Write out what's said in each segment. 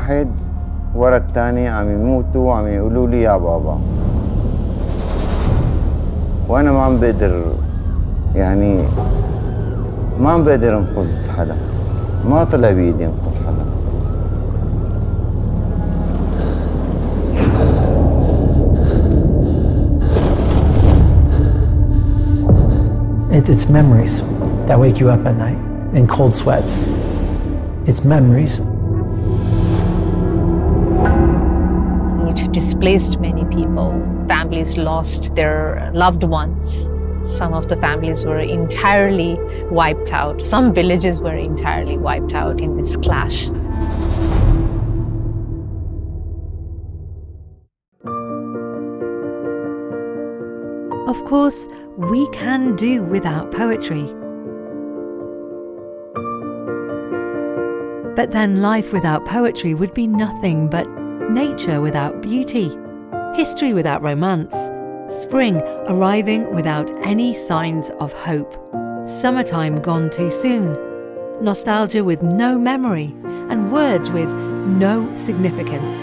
واحد ورا الثاني عم يموتوا وعم يقولوا لي يا بابا، وأنا ما عم بقدر، يعني ما عم بقدر أنقذ حدا، ما طلع بإيدي أنقذ حدا. It's memories that wake you up at night in cold sweats. It's memories. It displaced many people. Families lost their loved ones. Some of the families were entirely wiped out. Some villages were entirely wiped out in this clash. Of course, we can do without poetry. But then life without poetry would be nothing but nature without beauty, history without romance, spring arriving without any signs of hope, summertime gone too soon, nostalgia with no memory, and words with no significance.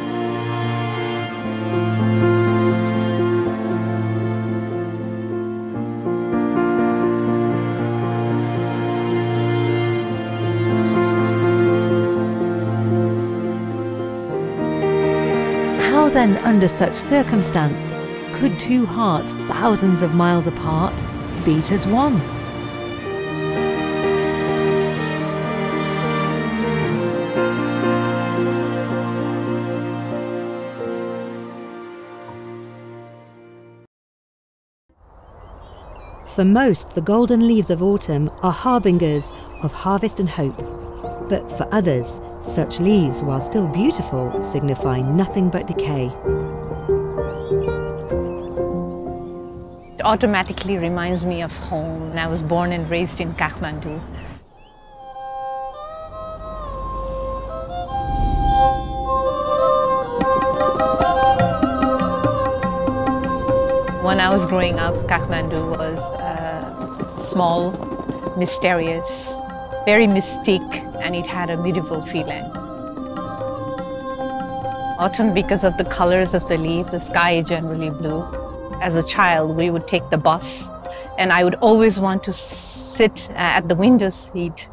How then, under such circumstance, could two hearts thousands of miles apart beat as one? For most, the golden leaves of autumn are harbingers of harvest and hope. But for others, such leaves, while still beautiful, signify nothing but decay. It automatically reminds me of home. I was born and raised in Kathmandu. When I was growing up, Kathmandu was small, mysterious, very mystique, and it had a beautiful feeling. Autumn, because of the colors of the leaf, the sky is generally blue. As a child, we would take the bus, and I would always want to sit at the window seat.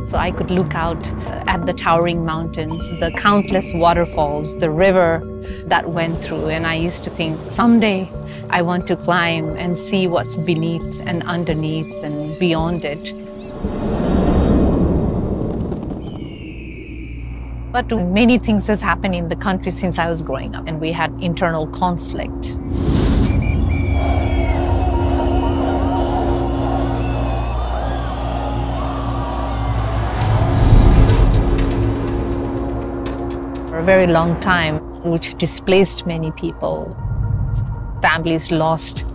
So I could look out at the towering mountains, the countless waterfalls, the river that went through, and I used to think, someday I want to climb and see what's beneath and underneath and beyond it. But many things has happened in the country since I was growing up, and we had internal conflict. For a very long time, which displaced many people. Families lost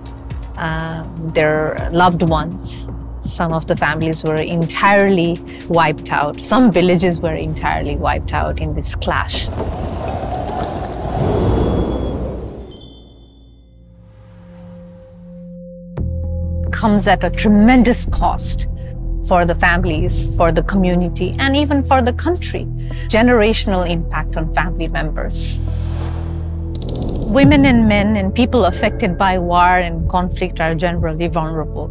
their loved ones. Some of the families were entirely wiped out. Some villages were entirely wiped out in this clash. It comes at a tremendous cost for the families, for the community, and even for the country. Generational impact on family members. Women and men and people affected by war and conflict are generally vulnerable.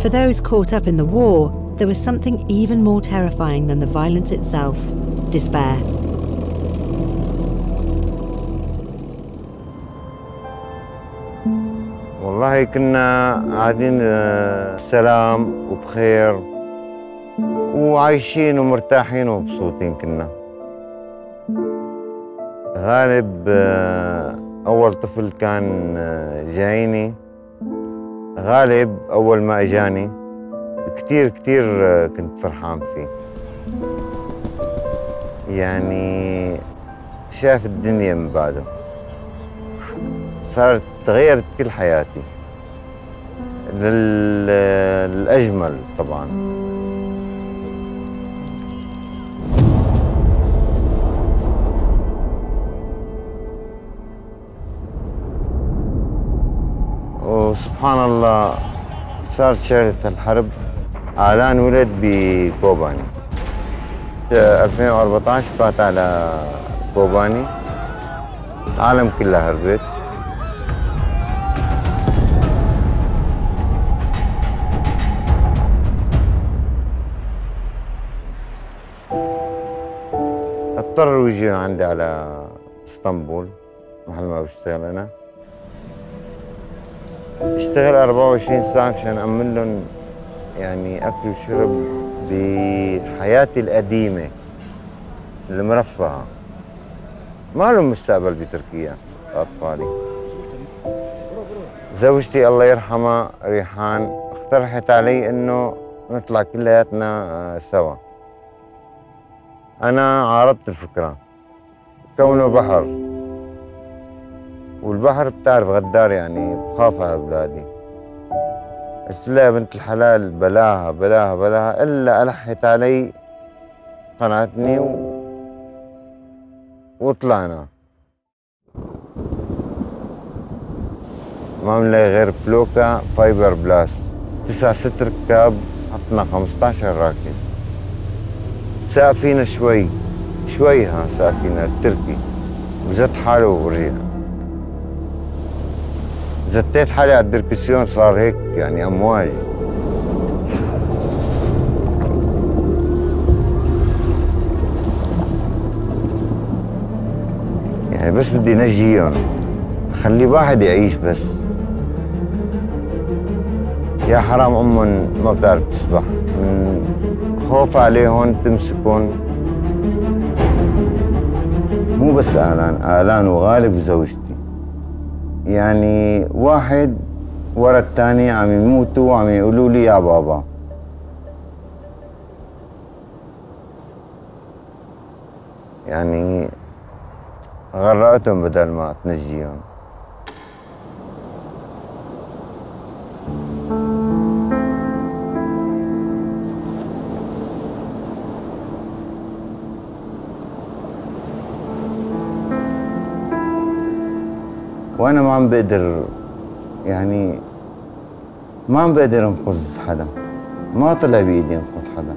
For those caught up in the war, there was something even more terrifying than the violence itself: despair. والله كنا قاعدين سلام وبخير وعايشين ومرتاحين ومبسوطين كنا. غالب أول طفل كان جايني، غالب أول ما إجاني كتير كنت فرحان فيه. يعني شاف الدنيا من بعده، تغيرت كل حياتي للأجمل طبعاً. وسبحان الله صارت شغلة الحرب. آلان ولد بكوباني 2014 فات على كوباني، العالم كلها هربت. اضطروا يجوا عندي على اسطنبول محل ما بشتغل انا. اشتغل 24 ساعة مشان أأمن لهم يعني أكل وشرب بحياتي القديمة المرفهة. ما لهم مستقبل بتركيا أطفالي. زوجتي الله يرحمها ريحان اقترحت علي إنه نطلع كلياتنا سوا. أنا عارضت الفكرة كونه بحر، والبحر بتعرف غدار يعني بخاف على أولادي. قلت لها يا بنت الحلال بلاها بلاها بلاها، إلا ألحت علي قنعتني وطلعنا. ما عملنا غير فلوكا فايبر بلاس 9 ركاب، حطنا 15 راكب. ساق فينا شوي ساق فينا التركي، وزت حاله ورجع. زتيت حالي على الدركسيون صار هيك يعني امواج. يعني بس بدي نجيهم، خلي واحد يعيش بس. يا حرام امهم ما بتعرف تسبح، من خوف عليهم تمسكهم. مو بس آلان وغالب وزوجتي، يعني واحد ورا الثاني عم يموتوا وعم يقولوا لي يا بابا. يعني غرقتهم بدل ما تنجيهم. وانا ما عم بقدر، يعني ما عم بقدر انقذ حدا، ما طلع بايدي انقذ حدا.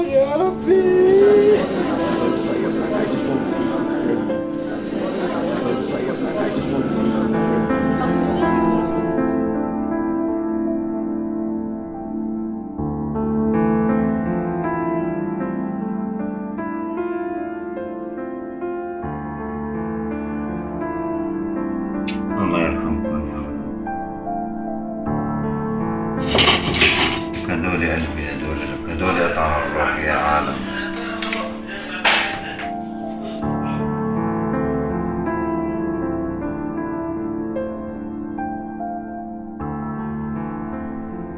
يا ربي. الله يرحمكم. هدول قلبي، هدول قطع الروح يا عالم.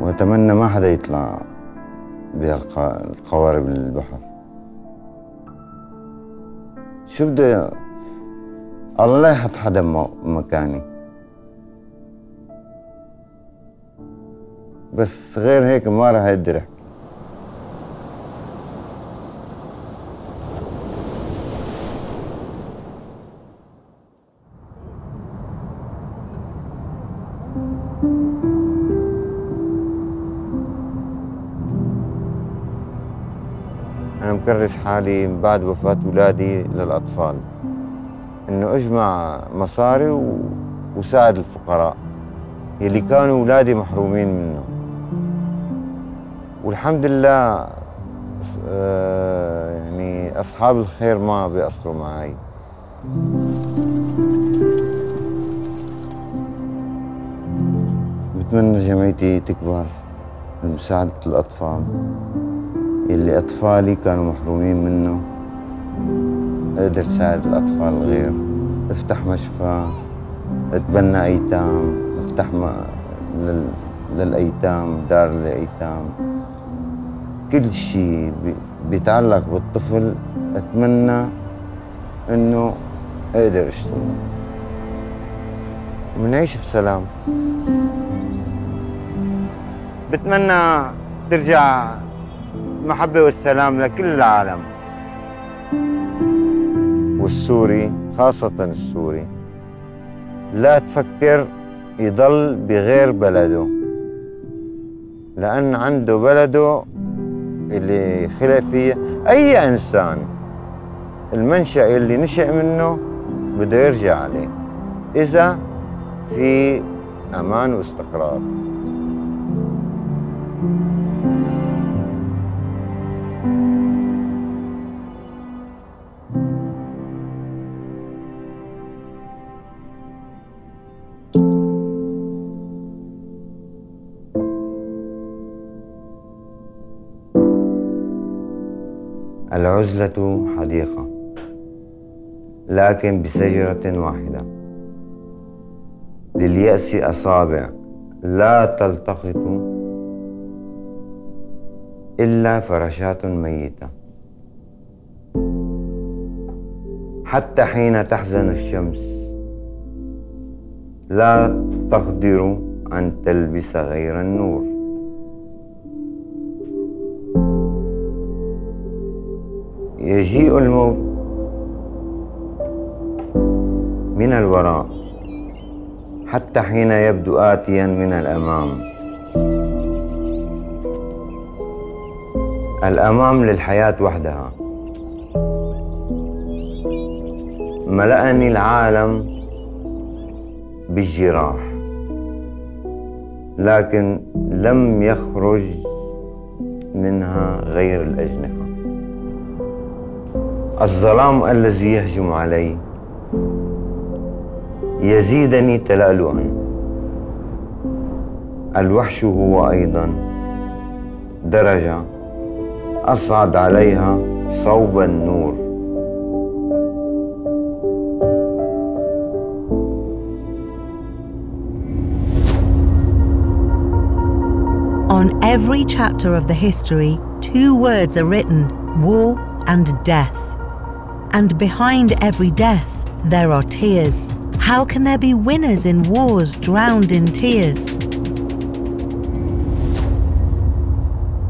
واتمنى ما حدا يطلع بهالقوارب البحر. شو بده الله لا يحط حدا مكاني، بس غير هيك ما راح اقدر احكي. أنا مكرس حالي من بعد وفاة أولادي للأطفال، إنه أجمع مصاري وساعد الفقراء يلي كانوا أولادي محرومين منه. والحمد لله يعني أصحاب الخير ما بيقصروا معي. بتمنى جمعيتي تكبر لمساعدة الأطفال اللي أطفالي كانوا محرومين منه. أقدر ساعد الأطفال الغير، افتح مشفى، اتبنى أيتام، افتح للأيتام، دار للأيتام. كل شيء بيتعلق بالطفل أتمنى إنه أقدر أشتغل ونعيش بسلام. بتمنى ترجع المحبة والسلام لكل العالم. والسوري خاصة السوري لا تفكر يضل بغير بلده، لأن عنده بلده اللي خلق فيه. أي إنسان المنشأ اللي نشأ منه بده يرجع عليه إذا في أمان واستقرار. العزلة حديقة، لكن بشجرة واحدة. لليأس أصابع لا تلتقط إلا فراشات ميتة. حتى حين تحزن الشمس لا تقدر أن تلبس غير النور. يجيء الموت من الوراء حتى حين يبدو آتيا من الأمام. الأمام للحياة وحدها. ملأني العالم بالجراح، لكن لم يخرج منها غير الأجنحة. الظلام الذي يهجم علي يزيدني تلألؤا. الوحش هو أيضا درجة أصعد عليها صوب النور. On every chapter of the history, two words are written: war and death. And behind every death, there are tears. How can there be winners in wars drowned in tears?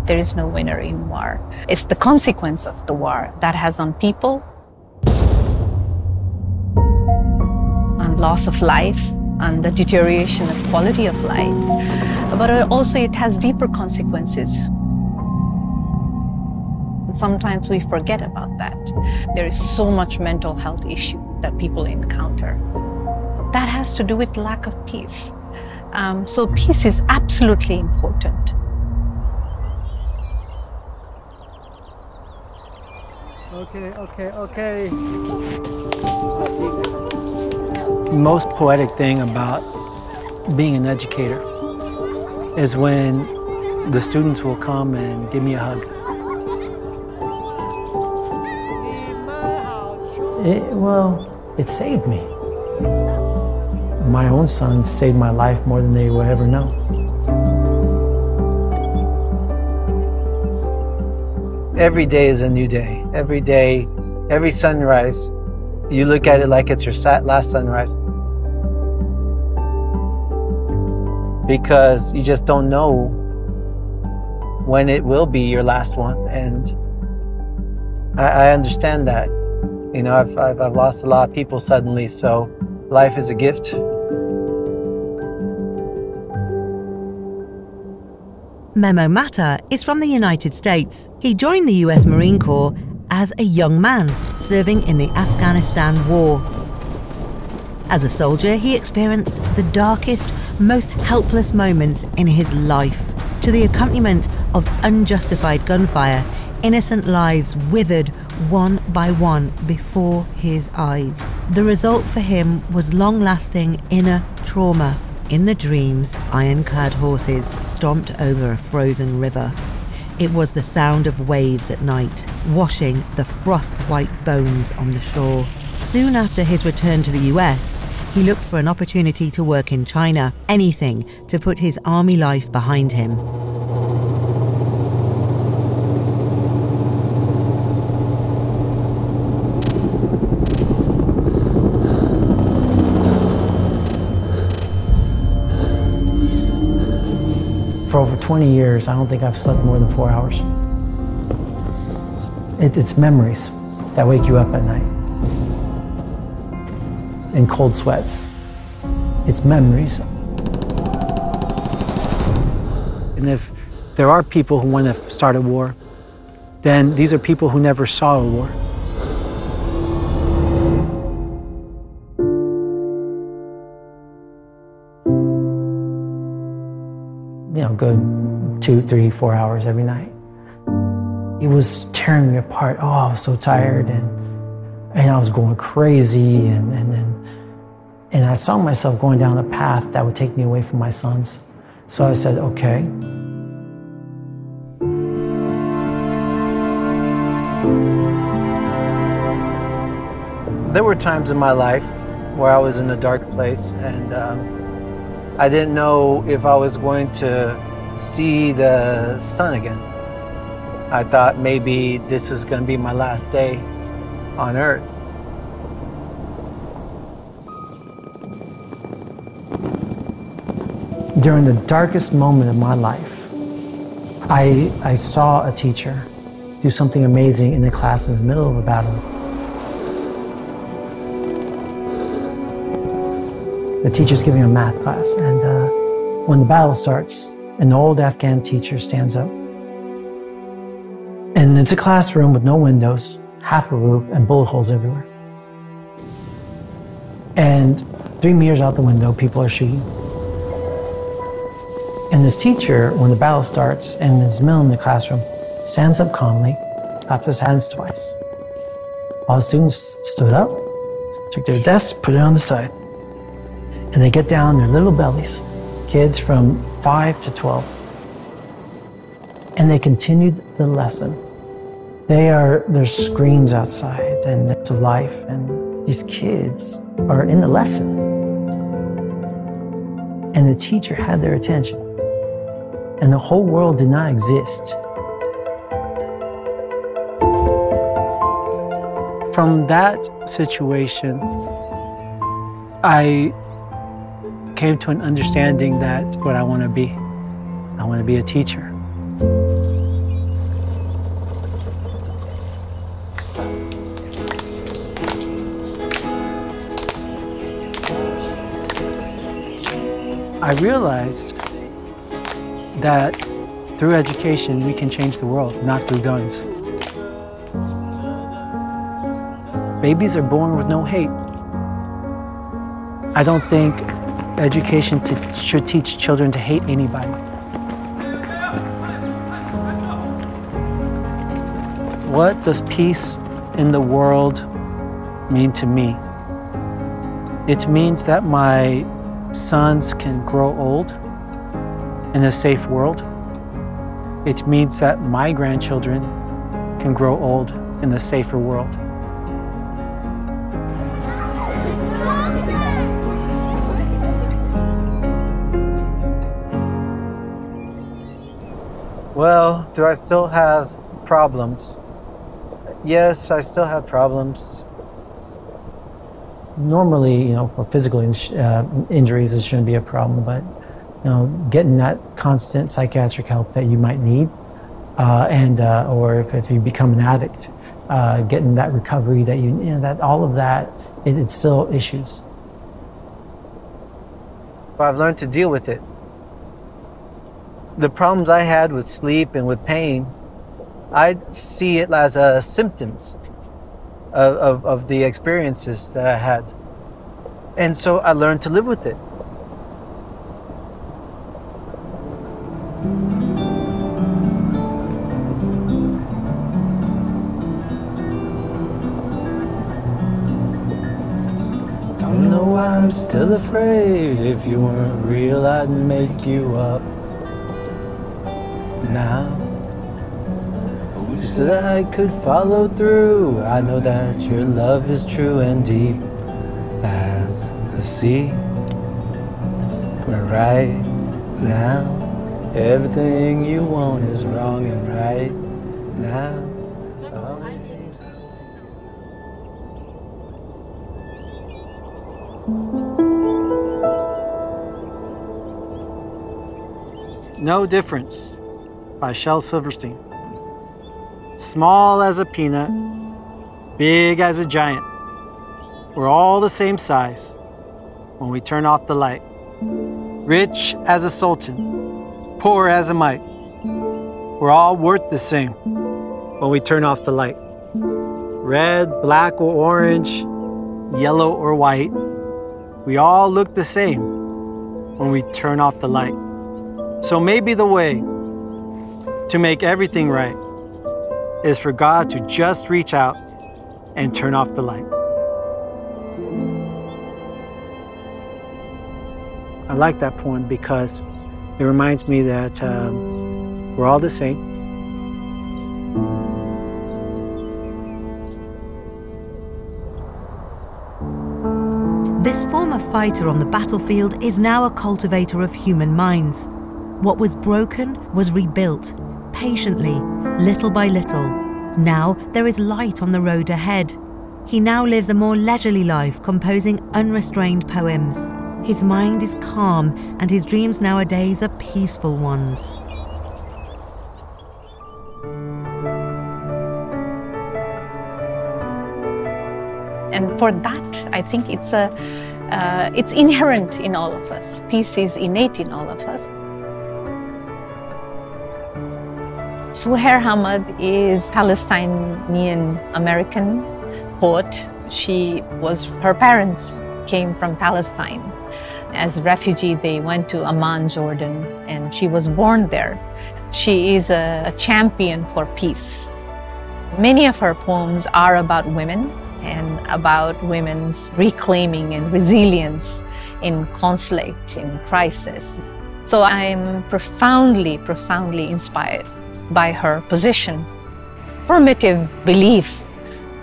There is no winner in war. It's the consequence of the war that has on people, on loss of life, and the deterioration of quality of life. But also it has deeper consequences. Sometimes we forget about that. There is so much mental health issue that people encounter. That has to do with lack of peace. So peace is absolutely important. Okay. Most poetic thing about being an educator is when the students will come and give me a hug. It saved me. My own sons saved my life more than they will ever know. Every day is a new day. Every day, every sunrise, you look at it like it's your last sunrise. Because you just don't know when it will be your last one. And I understand that. You know, I've lost a lot of people suddenly, so life is a gift. Memo Mata is from the United States. He joined the US Marine Corps as a young man, serving in the Afghanistan War. As a soldier, he experienced the darkest, most helpless moments in his life. To the accompaniment of unjustified gunfire, innocent lives withered one by one before his eyes. The result for him was long-lasting inner trauma. In the dreams, iron-clad horses stomped over a frozen river. It was the sound of waves at night, washing the frost-white bones on the shore. Soon after his return to the US, he looked for an opportunity to work in China, anything to put his army life behind him. For over 20 years, I don't think I've slept more than 4 hours. It's memories that wake you up at night. In cold sweats. It's memories. And if there are people who want to start a war, then these are people who never saw a war. You know, good 2, 3, 4 hours every night. It was tearing me apart. Oh, I was so tired, and I was going crazy, and I saw myself going down a path that would take me away from my sons. So I said, okay. There were times in my life where I was in a dark place, and I didn't know if I was going to see the sun again. I thought maybe this was going to be my last day on earth. During the darkest moment of my life, I saw a teacher do something amazing in the class in the middle of a battle. The teacher's giving a math class, and when the battle starts, an old Afghan teacher stands up. And it's a classroom with no windows, half a roof, and bullet holes everywhere. And 3 meters out the window, people are shooting. And this teacher, when the battle starts and is in the middle of the classroom, stands up calmly, claps his hands twice. All the students stood up, took their desks, put it on the side. And they get down their little bellies, kids from 5 to 12. And they continued the lesson. There's screams outside, and it's life, and these kids are in the lesson. And the teacher had their attention. And the whole world did not exist. From that situation, I came to an understanding that what I want to be. I want to be a teacher. I realized that through education, we can change the world, not through guns. Babies are born with no hate. I don't think education should teach children to hate anybody. What does peace in the world mean to me? It means that my sons can grow old in a safe world. It means that my grandchildren can grow old in a safer world. Well, do I still have problems? Yes, I still have problems. Normally, for physical injuries, it shouldn't be a problem, but getting that constant psychiatric help that you might need, or if you become an addict, getting that recovery that that all of that, it's still issues. But I've learned to deal with it. The problems I had with sleep and with pain, I see it as symptoms of the experiences that I had. And so I learned to live with it. Don't know why I'm still afraid. If you weren't real, I'd make you up now. So that I could follow through. I know that your love is true and deep as the sea. But right now, everything you want is wrong, and right now, No Difference by Shel Silverstein. Small as a peanut, big as a giant. We're all the same size when we turn off the light. Rich as a sultan, poor as a mite. We're all worth the same when we turn off the light. Red, black or orange, yellow or white. We all look the same when we turn off the light. So maybe the way to make everything right is for God to just reach out and turn off the light. I like that poem because it reminds me that we're all the same. This former fighter on the battlefield is now a cultivator of human minds. What was broken was rebuilt, patiently, little by little. Now there is light on the road ahead. He now lives a more leisurely life, composing unrestrained poems. His mind is calm, and his dreams nowadays are peaceful ones. And for that, I think it's inherent in all of us. Peace is innate in all of us. Suhair Hamad is Palestinian American poet. Her parents came from Palestine. As a refugee, they went to Amman, Jordan, and she was born there. She is a champion for peace. Many of her poems are about women and about women's reclaiming and resilience in conflict, in crisis. So I'm profoundly, profoundly inspired by her position, affirmative belief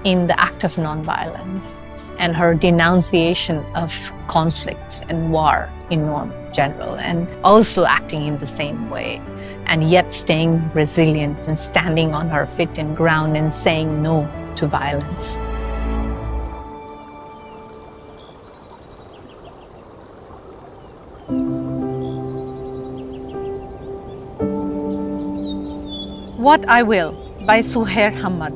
in the act of nonviolence, and her denunciation of conflict and war in general, and also acting in the same way, and yet staying resilient and standing on her feet and ground and saying no to violence. What I Will by Suhair Hamad.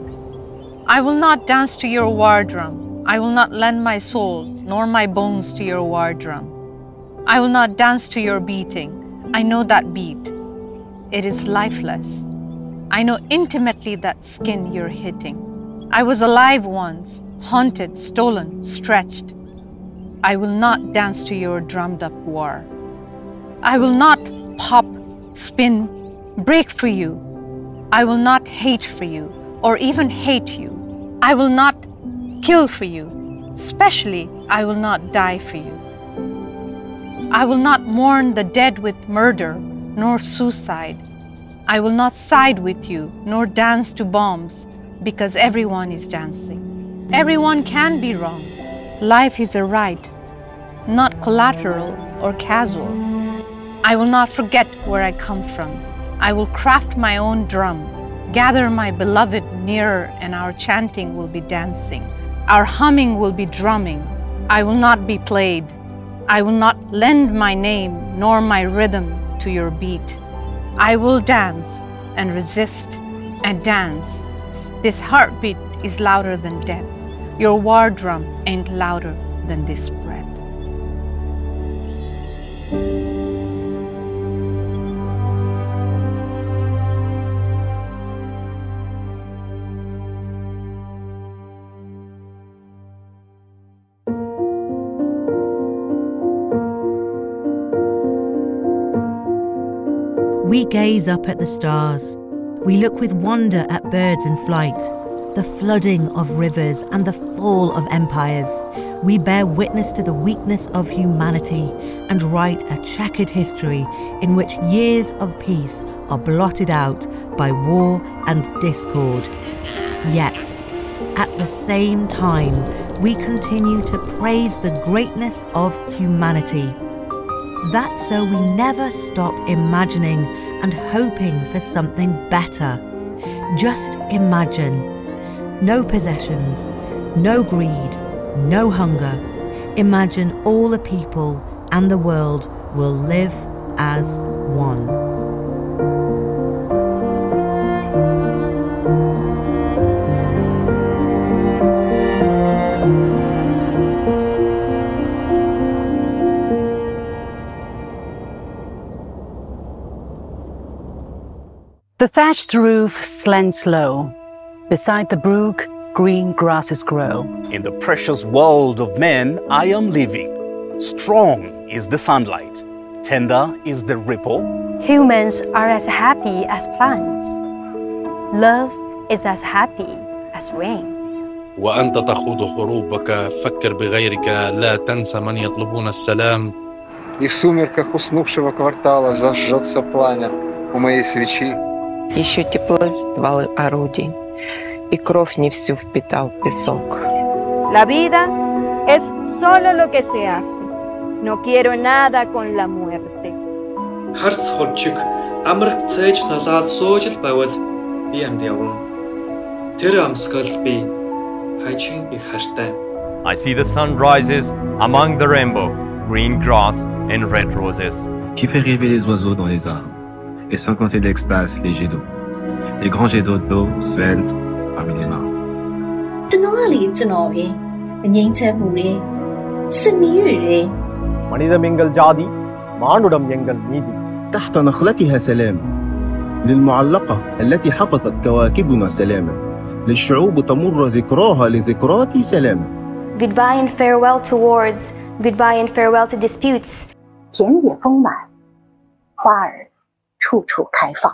I will not dance to your war drum. I will not lend my soul nor my bones to your war drum. I will not dance to your beating. I know that beat. It is lifeless. I know intimately that skin you're hitting. I was alive once, haunted, stolen, stretched. I will not dance to your drummed up war. I will not pop, spin, break for you. I will not hate for you or even hate you. I will not kill for you. Especially, I will not die for you. I will not mourn the dead with murder nor suicide. I will not side with you nor dance to bombs because everyone is dancing. Everyone can be wrong. Life is a right, not collateral or casual. I will not forget where I come from. I will craft my own drum, gather my beloved nearer, and our chanting will be dancing. Our humming will be drumming. I will not be played. I will not lend my name nor my rhythm to your beat. I will dance and resist and dance. This heartbeat is louder than death. Your war drum ain't louder than this breath. We gaze up at the stars. We look with wonder at birds in flight, the flooding of rivers and the fall of empires. We bear witness to the weakness of humanity and write a checkered history in which years of peace are blotted out by war and discord. Yet, at the same time, we continue to praise the greatness of humanity. That's so we never stop imagining and hoping for something better. Just imagine. No possessions, no greed, no hunger. Imagine all the people and the world will live as one. The thatched roof slants low. Beside the brook, green grasses grow. In the precious world of men, I am living. Strong is the sunlight. Tender is the ripple. Humans are as happy as plants. Love is as happy as rain. وأنت تخوض حروبك فكر بغيرك لا تنسى من يطلبون السلام. И в сумерках уснувшего квартала зажжется пламя у моей свечи. Еще тепло стволы орудий, и кровь не всю впитал песок. La vida es solo lo que se hace. No quiero nada con la muerte. Харц хурчиг амрагт цээж налаад сууж л байвал би амьд явна. Тэр амсгал би хайчин их хартай. I see the sun rises among the rainbow, green grass and red roses. Qui fait rêver les oiseaux dans les arbres, et sans compter l'extase, les jets d'eau. Les grands jets d'eau swellent parmi les mares. تحت نخلتها سلام للمعلقة التي حفظت كواكبنا سلاما للشعوب تمر ذكراها لذكراتي سلاما. Goodbye and farewell to wars. Goodbye and farewell to disputes. 田野丰满，花儿处处开放。